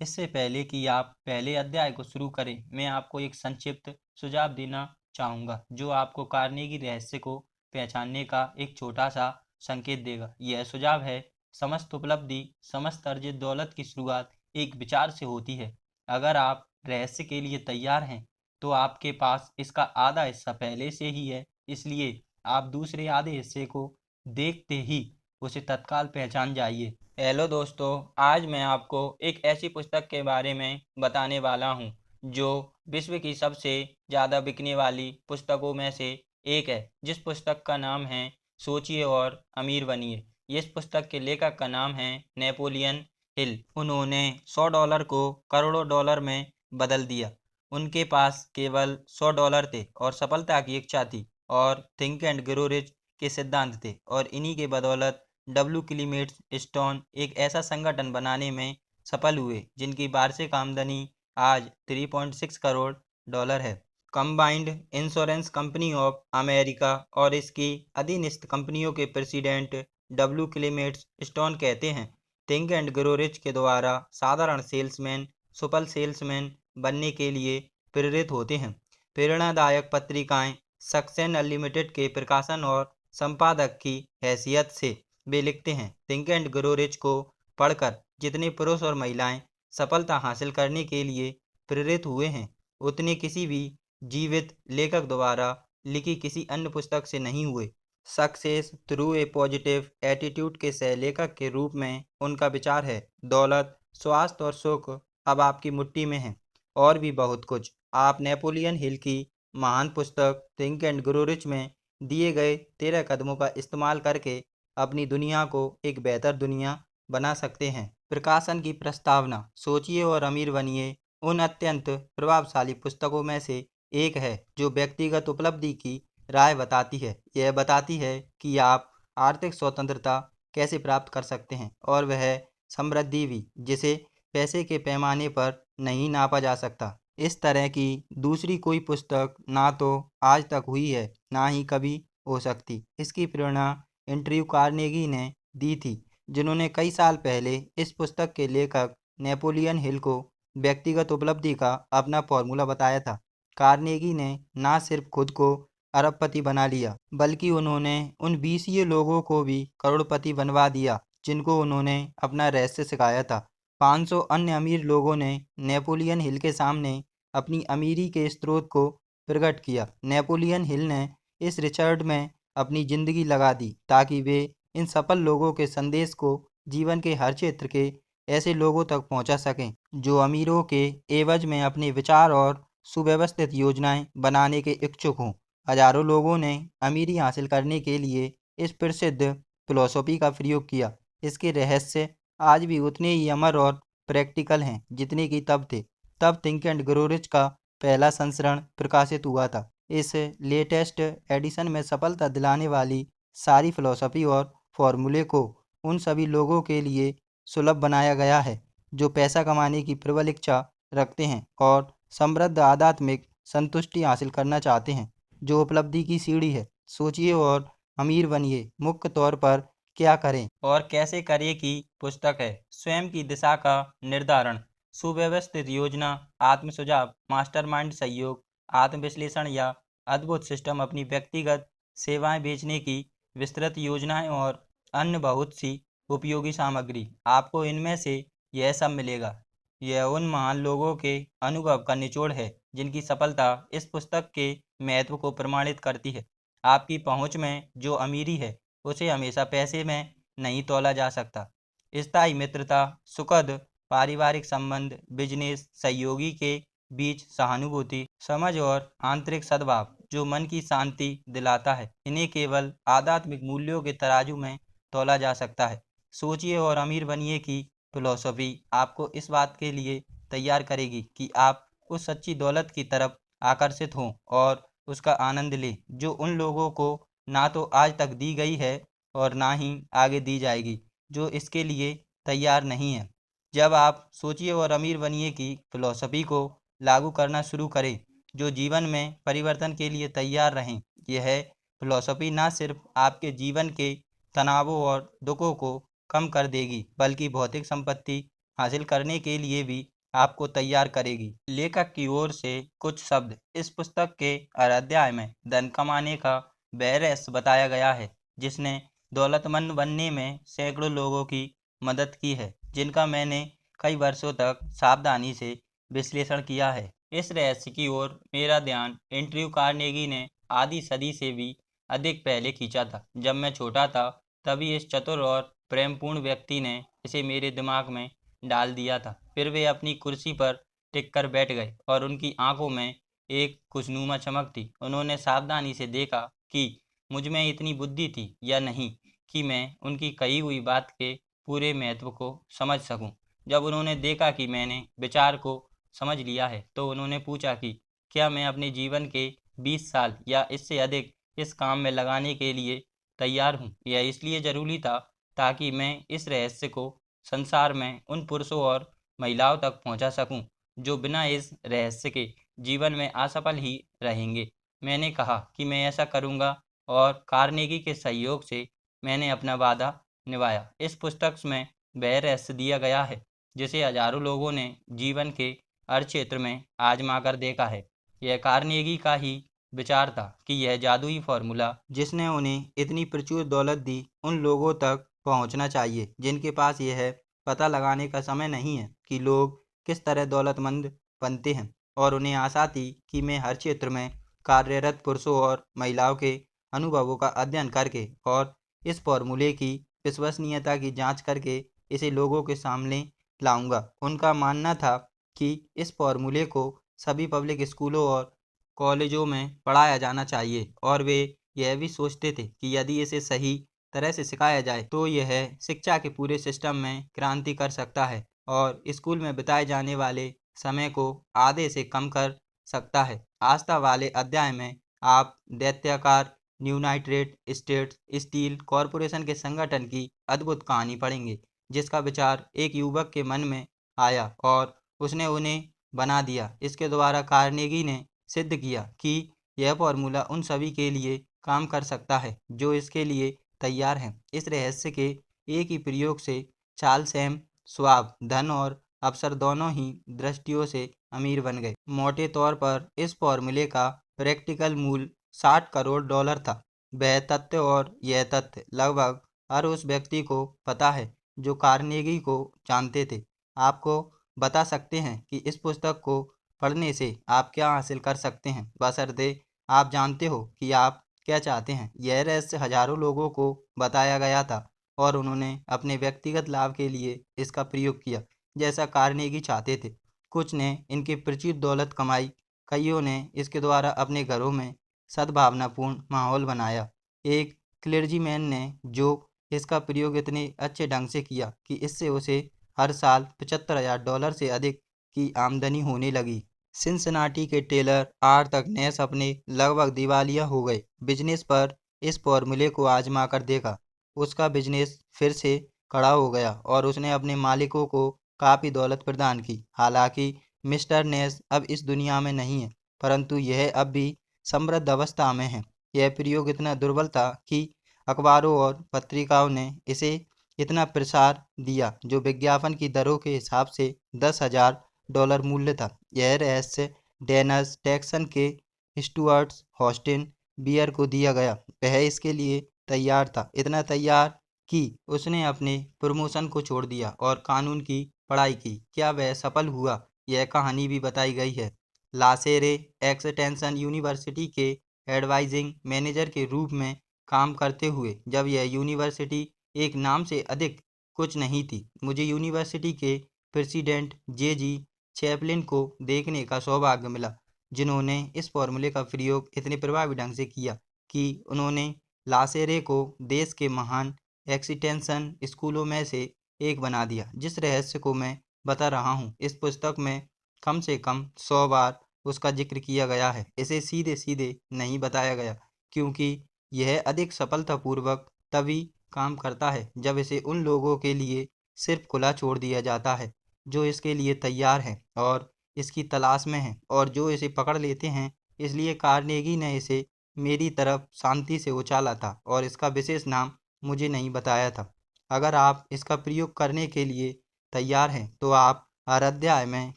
इससे पहले कि आप पहले अध्याय को शुरू करें, मैं आपको एक संक्षिप्त सुझाव देना चाहूँगा, जो आपको कार्नेगी रहस्य को पहचानने का एक छोटा-सा संकेत देगा। यह सुझाव है, समस्त उपलब्धि, समस्त अर्जित दौलत की शुरुआत एक विचार से होती है। अगर आप रहस्य के लिए तैयार हैं, तो आपके पास इसका आधा हिस्सा पहले से ही है, इसलिए आप दूसरे आधे हिस्से को देखते ही उसे तत्काल पहचान जाइए। हेलो दोस्तों, आज मैं आपको एक ऐसी पुस्तक के बारे में बताने वाला हूँ जो विश्व की सबसे ज़्यादा बिकने वाली पुस्तकों में से एक है, जिस पुस्तक का नाम है सोचिए और अमीर बनिए। इस पुस्तक के लेखक का नाम है नेपोलियन हिल। उन्होंने $100 को करोड़ों डॉलर में बदल दिया। उनके पास केवल $100 थे और सफलता की इच्छा थी और थिंक एंड ग्रो रिच के सिद्धांत थे, और इन्हीं के बदौलत डब्ल्यू क्लीमेट्स स्टोन एक ऐसा संगठन बनाने में सफल हुए जिनकी वार्षिक आमदनी आज $3.6 करोड़ है। Combined insurance company of America और इसकी अधीनस्थ कंपनियों के प्रेसिडेंट डब्ल्यू क्लीमेट्स स्टोन कहते हैं, थिंक एंड ग्रो रिच के द्वारा साधारण सेल्समैन सुपर सेल्समैन बनने के लिए प्रेरित होते हैं। प्रेरणादायक पत्रिकाएं सक्सेस अनलिमिटेड के प्रकाशन और संपादक की हैसियत से वे लिखते हैं, थिंक एंड ग्रो रिच को पढ़कर जितने पुरुष और महिलाएं सफलता हासिल करने के लिए प्रेरित हुए हैं, उतने किसी भी जीवित लेखक द्वारा लिखी किसी अन्य पुस्तक से नहीं हुए। Success through a positive attitude के सह लेखक के रूप में उनका विचार है, दौलत, स्वास्थ्य और सुख अब आपकी मुट्ठी में है, और भी बहुत कुछ। आप नेपोलियन हिल की महान पुस्तक थिंक एंड ग्रो रिच में दिए गए 13 कदमों का इस्तेमाल करके अपनी दुनिया को एक बेहतर दुनिया बना सकते हैं। प्रकाशन की प्रस्तावना सोचिए और अमीर बनिए उन अत्यंत प्रभावशाली पुस्तकों में से एक है जो व्यक्तिगत उपलब्धि की राह बताती है। यह बताती है कि आप आर्थिक स्वतंत्रता कैसे प्राप्त कर सकते हैं, और वह समृद्धि भी, जिसे पैसे के पैमाने पर नहीं नापा जा सकता। इस तरह की दूसरी कोई पुस्तक ना तो आज तक हुई है, ना ही कभी हो सकती। इसकी प्रेरणा एंड्रयू कार्नेगी ने दी थी, जिन्होंने कई साल पहले इस पुस्तक के लेखक नेपोलियन हिल को व्यक्तिगत उपलब्धि का अपना फॉर्मूला बताया था। कार्नेगी ने न सिर्फ खुद को अरबपति बना लिया, बल्कि उन्होंने उन 20 लोगों को भी करोड़पति बनवा दिया जिनको उन्होंने अपना रहस्य सिखाया था। 500 अन्य अमीर लोगों ने नेपोलियन हिल के सामने अपनी अमीरी के स्रोत को प्रकट किया। नेपोलियन हिल ने इस रिचर्ड में अपनी जिंदगी लगा दी ताकि वे इन सफल लोगों के संदेश को जीवन के हर क्षेत्र के ऐसे लोगों तक पहुंचा सकें जो अमीरों के एवज में अपने विचार और सुव्यवस्थित योजनाएं बनाने के इच्छुक हों। हजारों लोगों ने अमीरी हासिल करने के लिए इस प्रसिद्ध फिलॉसफी का प्रयोग किया। इसके रहस्य आज भी उतने ही अमर और प्रैक्टिकल हैं जितने कि तब थे। तब थिंक एंड ग्रो रिच का पहला संस्करण प्रकाशित हुआ था। इस लेटेस्ट एडिशन में सफलता दिलाने वाली सारी फिलॉसफी और फॉर्मूले को उन सभी लोगों के लिए सुलभ बनाया गया है जो पैसा कमाने की प्रबल इच्छा रखते हैं और समृद्ध आध्यात्मिक संतुष्टि हासिल करना चाहते हैं, जो उपलब्धि की सीढ़ी है। सोचिए और अमीर बनिए मुख्य तौर पर क्या करें और कैसे करें की पुस्तक है। स्वयं की दिशा का निर्धारण, सुव्यवस्थित योजना, आत्म सुझाव, मास्टरमाइंड सहयोग, आत्मविश्लेषण या अद्भुत सिस्टम, अपनी व्यक्तिगत सेवाएं बेचने की विस्तृत योजनाएं और अन्य बहुत सी उपयोगी सामग्री। आपको इनमें से यह सब मिलेगा। यह उन महान लोगों के अनुभव का निचोड़ है जिनकी सफलता इस पुस्तक के महत्व को प्रमाणित करती है। आपकी पहुंच में जो अमीरी है उसे हमेशा पैसे में नहीं तौला जा सकता। स्थायी मित्रता, सुखद पारिवारिक संबंध, बिजनेस सहयोगी के बीच सहानुभूति, समझ और आंतरिक सद्भाव जो मन की शांति दिलाता है, इन्हें केवल आध्यात्मिक मूल्यों के तराजू में तौला जा सकता है। सोचिए और अमीर बनिए की फिलॉसफी आपको इस बात के लिए तैयार करेगी कि आप उस सच्ची दौलत की तरफ आकर्षित हों और उसका आनंद लें जो उन लोगों को ना तो आज तक दी गई है और ना ही आगे दी जाएगी जो इसके लिए तैयार नहीं है। जब आप सोचिए और अमीर बनिए की फिलॉसफी को लागू करना शुरू करें, जो जीवन में परिवर्तन के लिए तैयार रहें, यह फिलॉसफी ना सिर्फ आपके जीवन के तनावों और दुखों को कम कर देगी, बल्कि भौतिक संपत्ति, हासिल करने के लिए भी आपको तैयार करेगी। लेखक की ओर से कुछ शब्द। इस पुस्तक के हर अध्याय में धन कमाने का वह रहस्य बताया गया है जिसने दौलतमंद बनने में सैकड़ों लोगों की मदद की है, जिनका मैंने कई वर्षों तक सावधानी से विश्लेषण किया है। इस रहस्य की ओर मेरा ध्यान एंड्रयू कार्नेगी ने आधी सदी से भी अधिक पहले खींचा था। जब मैं छोटा था तभी इस चतुर और प्रेमपूर्ण व्यक्ति ने इसे मेरे दिमाग में डाल दिया था। फिर वे अपनी कुर्सी पर टिक कर बैठ गए और उनकी आंखों में एक खुशनुमा चमक थी। उन्होंने सावधानी से देखा कि मुझ में इतनी बुद्धि थी या नहीं कि मैं उनकी कही हुई बात के पूरे महत्व को समझ सकूं। जब उन्होंने देखा कि मैंने विचार को समझ लिया है तो उन्होंने पूछा कि क्या मैं अपने जीवन के 20 साल या इससे अधिक इस काम में लगाने के लिए तैयार हूँ। यह इसलिए ज़रूरी था ताकि मैं इस रहस्य को संसार में उन पुरुषों और महिलाओं तक पहुँचा सकूँ जो बिना इस रहस्य के जीवन में असफल ही रहेंगे। मैंने कहा कि मैं ऐसा करूँगा और कार्नेगी के सहयोग से मैंने अपना वादा निभाया। इस पुस्तक में वह रहस्य दिया गया है जिसे हजारों लोगों ने जीवन के हर क्षेत्र में आजमा कर देखा है। यह कार्नेगी का ही विचार था कि यह जादुई फॉर्मूला जिसने उन्हें इतनी प्रचुर दौलत दी उन लोगों तक पहुंचना चाहिए जिनके पास यह पता लगाने का समय नहीं है कि लोग किस तरह दौलतमंद बनते हैं। और उन्हें आशा थी कि मैं हर क्षेत्र में कार्यरत पुरुषों और महिलाओं के अनुभवों का अध्ययन करके और इस फॉर्मूले की विश्वसनीयता की जांच करके इसे लोगों के सामने लाऊंगा। उनका मानना था कि इस फॉर्मूले को सभी पब्लिक स्कूलों और कॉलेजों में पढ़ाया जाना चाहिए और वे यह भी सोचते थे कि यदि इसे सही तरह से सिखाया जाए तो यह शिक्षा के पूरे सिस्टम में क्रांति कर सकता है और स्कूल में बिताए जाने वाले समय को आधे से कम कर सकता है। आस्था वाले अध्याय में आप दैत्याकार यूनाइटेड स्टेट्स स्टील कॉरपोरेशन के संगठन की अद्भुत कहानी पढ़ेंगे जिसका विचार एक युवक के मन में आया और उसने उन्हें बना दिया। इसके द्वारा कार्नेगी ने सिद्ध किया कि यह फॉर्मूला उन सभी के लिए काम कर सकता है जो इसके लिए तैयार हैं। इस रहस्य के एक ही प्रयोग से चार्ल्स एम श्वाब धन और अवसर दोनों ही दृष्टियों से अमीर बन गए। मोटे तौर पर इस फॉर्मूले का प्रैक्टिकल मूल्य $60 करोड़ था। वह तथ्य और यह तथ्य लगभग हर उस व्यक्ति को पता है जो कार्नेगी को जानते थे। आपको बता सकते हैं कि इस पुस्तक को पढ़ने से आप क्या हासिल कर सकते हैं, बशर्ते आप जानते हो कि आप क्या चाहते हैं। यह रहस्य हजारों लोगों को बताया गया था और उन्होंने अपने व्यक्तिगत लाभ के लिए इसका प्रयोग किया जैसा कार्नेगी चाहते थे। कुछ ने इनकी प्रचुर दौलत कमाई, कईयों ने इसके द्वारा अपने घरों में सद्भावनापूर्ण माहौल बनाया। एक क्लर्जीमैन ने जो इसका प्रयोग इतने अच्छे ढंग से किया कि इससे उसे हर साल $75,000 से अधिक की आमदनी होने लगी। सिनसिनाटी के टेलर आर्थर नेस अपने लगभग दिवालिया हो गए बिजनेस पर इस फॉर्मूले को आजमा कर देखा। उसका बिजनेस फिर से खड़ा हो गया और उसने अपने मालिकों को काफ़ी दौलत प्रदान की। हालांकि मिस्टर नेस अब इस दुनिया में नहीं है, परंतु यह अब भी समृद्ध अवस्था में है। यह प्रयोग इतना दुर्बल था कि अखबारों और पत्रिकाओं ने इसे इतना प्रसार दिया जो विज्ञापन की दरों के हिसाब से $10,000 मूल्य था। यह रहस्य डेनस टेक्सन के स्टुअर्ट हॉस्टिन बियर को दिया गया। वह इसके लिए तैयार था, इतना तैयार कि उसने अपने प्रमोशन को छोड़ दिया और कानून की पढ़ाई की। क्या वह सफल हुआ, यह कहानी भी बताई गई है। लासेरे एक्सटेंशन यूनिवर्सिटी के एडवाइजिंग मैनेजर के रूप में काम करते हुए जब यह यूनिवर्सिटी एक नाम से अधिक कुछ नहीं थी, मुझे यूनिवर्सिटी के प्रेसिडेंट जे.जी. चैपलिन को देखने का सौभाग्य मिला जिन्होंने इस फॉर्मूले का प्रयोग इतने प्रभावी ढंग से किया कि उन्होंने लासेरे को देश के महान एक्सटेंशन स्कूलों में से एक बना दिया। जिस रहस्य को मैं बता रहा हूँ इस पुस्तक में कम से कम 100 बार उसका जिक्र किया गया है। इसे सीधे सीधे नहीं बताया गया क्योंकि यह अधिक सफलतापूर्वक तभी काम करता है जब इसे उन लोगों के लिए सिर्फ खुला छोड़ दिया जाता है जो इसके लिए तैयार हैं और इसकी तलाश में हैं और जो इसे पकड़ लेते हैं। इसलिए कार्नेगी ने इसे मेरी तरफ शांति से उछाला था और इसका विशेष नाम मुझे नहीं बताया था। अगर आप इसका प्रयोग करने के लिए तैयार हैं तो आप हर अध्याय में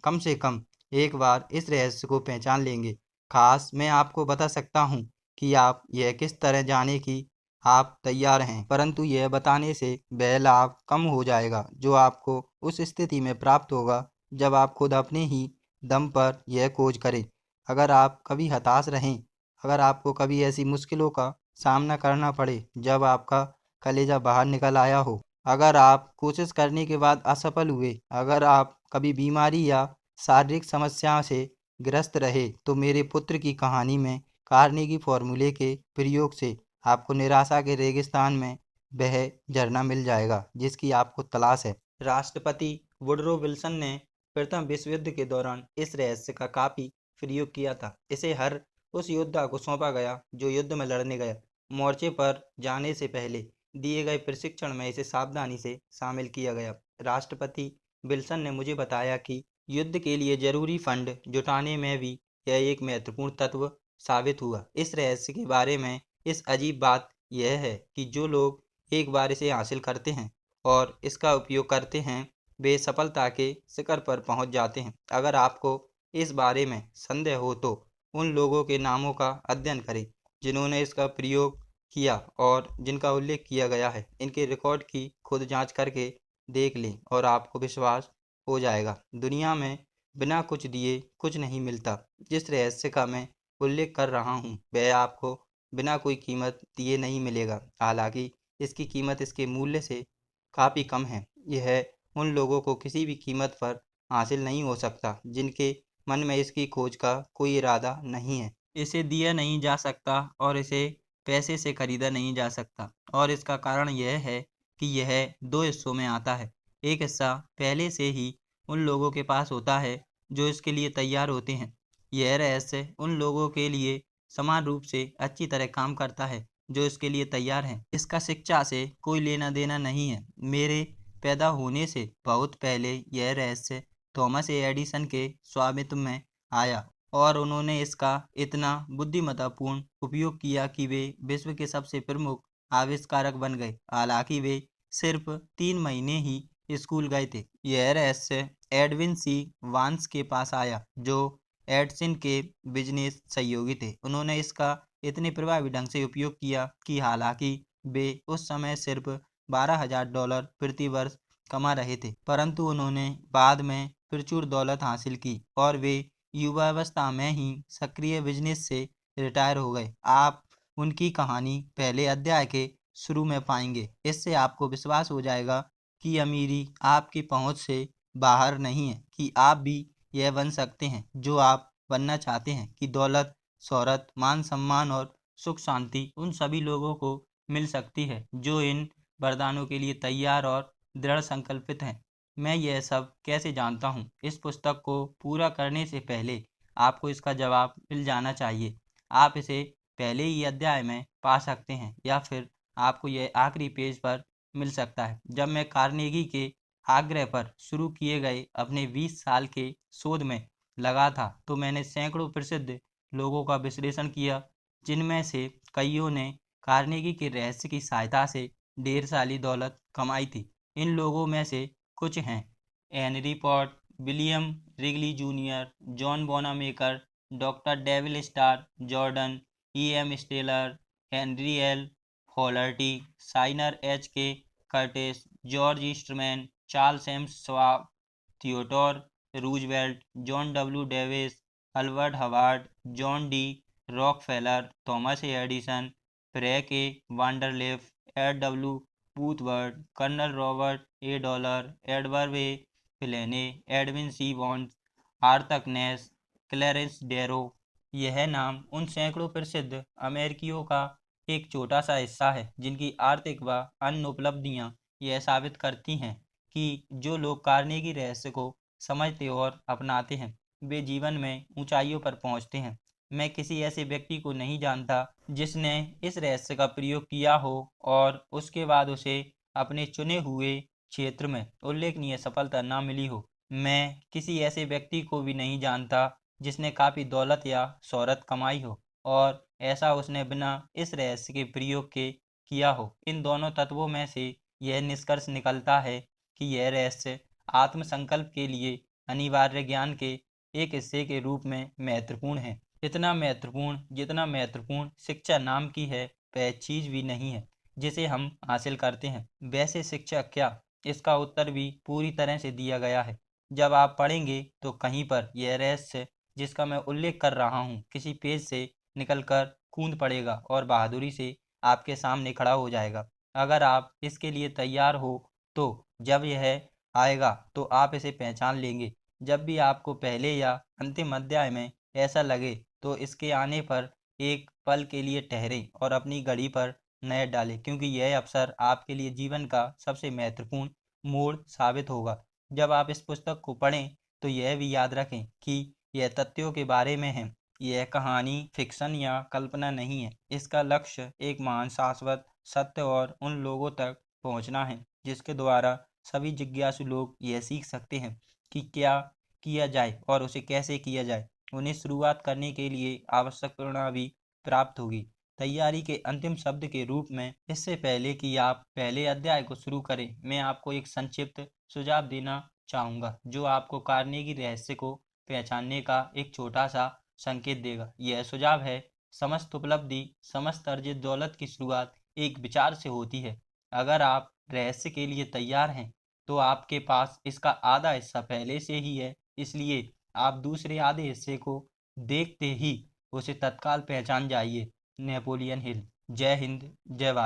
कम से कम एक बार इस रहस्य को पहचान लेंगे। खास मैं आपको बता सकता हूँ कि आप यह किस तरह जाने कि आप तैयार हैं, परंतु यह बताने से वह लाभ कम हो जाएगा जो आपको उस स्थिति में प्राप्त होगा जब आप खुद अपने ही दम पर यह खोज करें। अगर आप कभी हताश रहें, अगर आपको कभी ऐसी मुश्किलों का सामना करना पड़े जब आपका कलेजा बाहर निकल आया हो, अगर आप कोशिश करने के बाद असफल हुए, अगर आप कभी बीमारी या शारीरिक समस्या से ग्रस्त रहे, तो मेरे पुत्र की कहानी में कार्नेगी फॉर्मूले के प्रयोग से आपको निराशा के रेगिस्तान में वह झरना मिल जाएगा जिसकी आपको तलाश है। राष्ट्रपति वुडरो विल्सन ने प्रथम विश्व युद्ध के दौरान इस रहस्य का काफी प्रयोग किया था। इसे हर उस योद्धा को सौंपा गया जो युद्ध में लड़ने गया। मोर्चे पर जाने से पहले दिए गए प्रशिक्षण में इसे सावधानी से शामिल किया गया। राष्ट्रपति विल्सन ने मुझे बताया कि युद्ध के लिए जरूरी फंड जुटाने में भी यह एक महत्वपूर्ण तत्व साबित हुआ। इस रहस्य के बारे में इस अजीब बात यह है कि जो लोग एक बार इसे हासिल करते हैं और इसका उपयोग करते हैं, वे सफलता के शिखर पर पहुंच जाते हैं। अगर आपको इस बारे में संदेह हो तो उन लोगों के नामों का अध्ययन करें जिन्होंने इसका प्रयोग किया और जिनका उल्लेख किया गया है। इनके रिकॉर्ड की खुद जांच करके देख लें और आपको विश्वास हो जाएगा। दुनिया में बिना कुछ दिए कुछ नहीं मिलता। जिस रहस्य का मैं उल्लेख कर रहा हूँ वह आपको बिना कोई कीमत दिए नहीं मिलेगा। हालांकि इसकी कीमत इसके मूल्य से काफ़ी कम है। यह उन लोगों को किसी भी कीमत पर हासिल नहीं हो सकता जिनके मन में इसकी खोज का कोई इरादा नहीं है। इसे दिया नहीं जा सकता और इसे पैसे से खरीदा नहीं जा सकता, और इसका कारण यह है कि यह दो हिस्सों में आता है। एक हिस्सा पहले से ही उन लोगों के पास होता है जो इसके लिए तैयार होते हैं। यह रहस्य उन लोगों के लिए समान रूप से अच्छी तरह काम करता है जो इसके लिए तैयार हैं। इसका शिक्षा से कोई लेना देना नहीं है। मेरे पैदा होने से बहुत पहले यह रहस्य थॉमस ए एडिसन के स्वामित्व में आया और उन्होंने इसका इतना बुद्धिमत्तापूर्ण उपयोग किया कि वे विश्व के सबसे प्रमुख आविष्कारक बन गए। हालांकि वे सिर्फ 3 महीने ही स्कूल गए थे। यह रहस्य एडविन सी वांस के पास आया जो एडिसन के बिजनेस सहयोगी थे। उन्होंने इसका इतने प्रभावी ढंग से उपयोग किया कि हालांकि वे उस समय सिर्फ $12,000 प्रति वर्ष कमा रहे थे, परंतु उन्होंने बाद में प्रचुर दौलत हासिल की और वे युवावस्था में ही सक्रिय बिजनेस से रिटायर हो गए। आप उनकी कहानी पहले अध्याय के शुरू में पाएंगे। इससे आपको विश्वास हो जाएगा कि अमीरी आपकी पहुंच से बाहर नहीं है, कि आप भी यह बन सकते हैं जो आप बनना चाहते हैं, कि दौलत, शोहरत, मान सम्मान और सुख शांति उन सभी लोगों को मिल सकती है जो इन वरदानों के लिए तैयार और दृढ़ संकल्पित हैं। मैं यह सब कैसे जानता हूँ? इस पुस्तक को पूरा करने से पहले आपको इसका जवाब मिल जाना चाहिए। आप इसे पहले ही अध्याय में पा सकते हैं या फिर आपको यह आखिरी पेज पर मिल सकता है। जब मैं कार्नेगी के आग्रह पर शुरू किए गए अपने 20 साल के शोध में लगा था तो मैंने सैकड़ों प्रसिद्ध लोगों का विश्लेषण किया जिनमें से कईयों ने कार्नेगी के रहस्य की सहायता से ढेर सारी दौलत कमाई थी। इन लोगों में से कुछ हैं Henry Pot, William Wrigley Junior, John Wanamaker, doctor David Starr Jordan, E.M. Statler, Henry L Doherty, साइनर H.K. Curtis, George Eastman, Charles M Schwab, Theodore Roosevelt, John W Davis, Elbert Hubbard, John D Rockefeller, Thomas A Edison, Frank A Vanderlip, F.W. Woolworth, colonel Robert A Dollar, Edward A Filene, Edwin C Bond, Arthur Nash, Clarence Darrow. यह नाम उन सैकड़ों प्रसिद्ध अमेरिकियों का एक छोटा सा हिस्सा है जिनकी आर्थिक व अन्य उपलब्धियां यह साबित करती हैं कि जो लोग कार्नेगी रहस्य को समझते और अपनाते हैं वे जीवन में ऊंचाइयों पर पहुंचते हैं। मैं किसी ऐसे व्यक्ति को नहीं जानता जिसने इस रहस्य का प्रयोग किया हो और उसके बाद उसे अपने चुने हुए क्षेत्र में उल्लेखनीय सफलता न मिली हो। मैं किसी ऐसे व्यक्ति को भी नहीं जानता जिसने काफ़ी दौलत या शोहरत कमाई हो और ऐसा उसने बिना इस रहस्य के प्रयोग के किया हो। इन दोनों तत्वों में से यह निष्कर्ष निकलता है कि यह रहस्य आत्मसंकल्प के लिए अनिवार्य ज्ञान के एक हिस्से के रूप में महत्वपूर्ण है। इतना महत्वपूर्ण जितना महत्वपूर्ण शिक्षा नाम की है वह चीज़ भी नहीं है जिसे हम हासिल करते हैं। वैसे शिक्षा क्या, इसका उत्तर भी पूरी तरह से दिया गया है। जब आप पढ़ेंगे तो कहीं पर यह रहस्य जिसका मैं उल्लेख कर रहा हूँ किसी पेज से निकलकर कूद पड़ेगा और बहादुरी से आपके सामने खड़ा हो जाएगा। अगर आप इसके लिए तैयार हो तो जब यह आएगा तो आप इसे पहचान लेंगे। जब भी आपको पहले या अंतिम अध्याय में ऐसा लगे तो इसके आने पर एक पल के लिए ठहरें और अपनी घड़ी पर नजर डालें, क्योंकि यह अवसर आपके लिए जीवन का सबसे महत्वपूर्ण मोड़ साबित होगा। जब आप इस पुस्तक को पढ़ें तो यह भी याद रखें कि यह तथ्यों के बारे में है। यह कहानी फिक्शन या कल्पना नहीं है। इसका लक्ष्य एक महान शाश्वत सत्य और उन लोगों तक पहुंचना है जिसके द्वारा सभी जिज्ञासु लोग यह सीख सकते हैं कि क्या किया जाए और उसे कैसे किया जाए। उन्हें शुरुआत करने के लिए आवश्यक प्रेरणा भी प्राप्त होगी। तैयारी के अंतिम शब्द के रूप में, इससे पहले कि आप पहले अध्याय को शुरू करें, मैं आपको एक संक्षिप्त सुझाव देना चाहूँगा जो आपको कार्नेगी रहस्य को पहचानने का एक छोटा सा संकेत देगा। यह सुझाव है, समस्त उपलब्धि, समस्त अर्जित दौलत की शुरुआत एक विचार से होती है। अगर आप रहस्य के लिए तैयार हैं तो आपके पास इसका आधा हिस्सा पहले से ही है, इसलिए आप दूसरे आधे हिस्से को देखते ही उसे तत्काल पहचान जाइए। Napoleon Hill. जय हिंद, जय भारत।